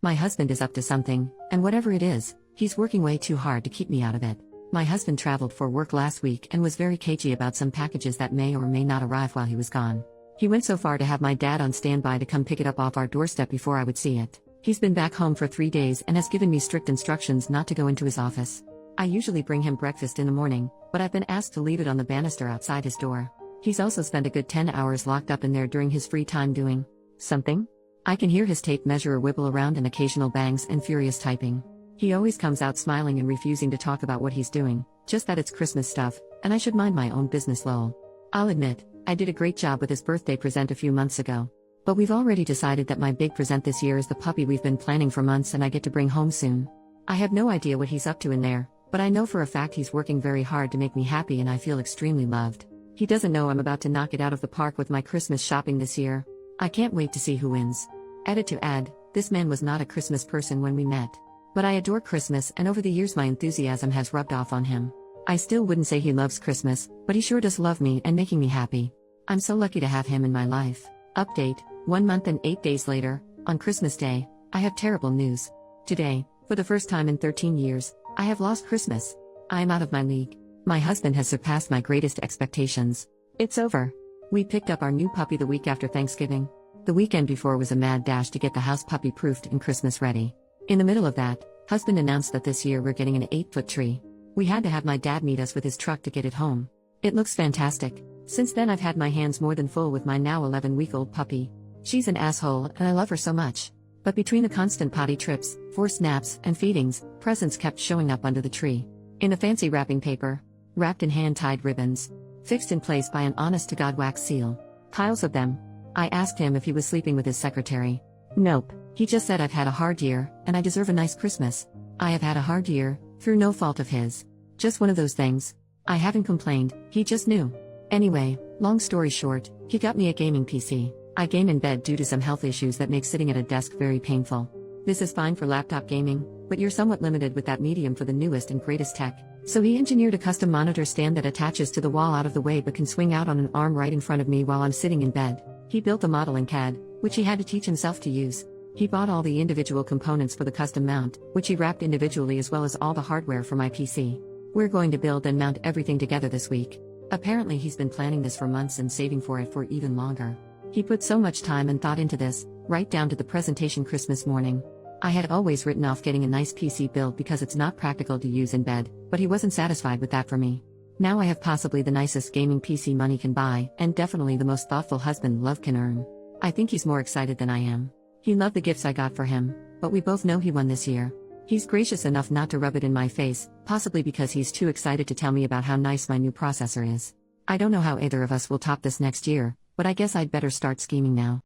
My husband is up to something, and whatever it is, he's working way too hard to keep me out of it. My husband traveled for work last week and was very cagey about some packages that may or may not arrive while he was gone. He went so far to have my dad on standby to come pick it up off our doorstep before I would see it. He's been back home for 3 days and has given me strict instructions not to go into his office. I usually bring him breakfast in the morning, but I've been asked to leave it on the banister outside his door. He's also spent a good 10 hours locked up in there during his free time doing something. I can hear his tape measure wibble around and occasional bangs and furious typing. He always comes out smiling and refusing to talk about what he's doing, just that it's Christmas stuff, and I should mind my own business lol. I'll admit, I did a great job with his birthday present a few months ago. But we've already decided that my big present this year is the puppy we've been planning for months and I get to bring home soon. I have no idea what he's up to in there, but I know for a fact he's working very hard to make me happy and I feel extremely loved. He doesn't know I'm about to knock it out of the park with my Christmas shopping this year. I can't wait to see who wins. Edit to add, this man was not a Christmas person when we met. But I adore Christmas and over the years my enthusiasm has rubbed off on him. I still wouldn't say he loves Christmas, but he sure does love me and making me happy. I'm so lucky to have him in my life. Update, 1 month and 8 days later, on Christmas Day, I have terrible news. Today, for the first time in 13 years, I have lost Christmas. I am out of my league. My husband has surpassed my greatest expectations. It's over. We picked up our new puppy the week after Thanksgiving. The weekend before was a mad dash to get the house puppy proofed and Christmas ready. In the middle of that, husband announced that this year we're getting an 8-foot tree. We had to have my dad meet us with his truck to get it home. It looks fantastic. Since then I've had my hands more than full with my now 11-week-old puppy. She's an asshole and I love her so much. But between the constant potty trips, forced naps, and feedings, presents kept showing up under the tree. In a fancy wrapping paper. Wrapped in hand-tied ribbons. Fixed in place by an honest-to-God wax seal. Piles of them. I asked him if he was sleeping with his secretary. Nope. He just said I've had a hard year, and I deserve a nice Christmas. I have had a hard year, through no fault of his. Just one of those things. I haven't complained, he just knew. Anyway, long story short, he got me a gaming PC. I game in bed due to some health issues that make sitting at a desk very painful. This is fine for laptop gaming, but you're somewhat limited with that medium for the newest and greatest tech. So he engineered a custom monitor stand that attaches to the wall out of the way but can swing out on an arm right in front of me while I'm sitting in bed. He built the model in CAD, which he had to teach himself to use. He bought all the individual components for the custom mount, which he wrapped individually as well as all the hardware for my PC. We're going to build and mount everything together this week. Apparently he's been planning this for months and saving for it for even longer. He put so much time and thought into this, right down to the presentation Christmas morning. I had always written off getting a nice PC build because it's not practical to use in bed, but he wasn't satisfied with that for me. Now I have possibly the nicest gaming PC money can buy, and definitely the most thoughtful husband love can earn. I think he's more excited than I am. He loved the gifts I got for him, but we both know he won this year. He's gracious enough not to rub it in my face, possibly because he's too excited to tell me about how nice my new processor is. I don't know how either of us will top this next year, but I guess I'd better start scheming now.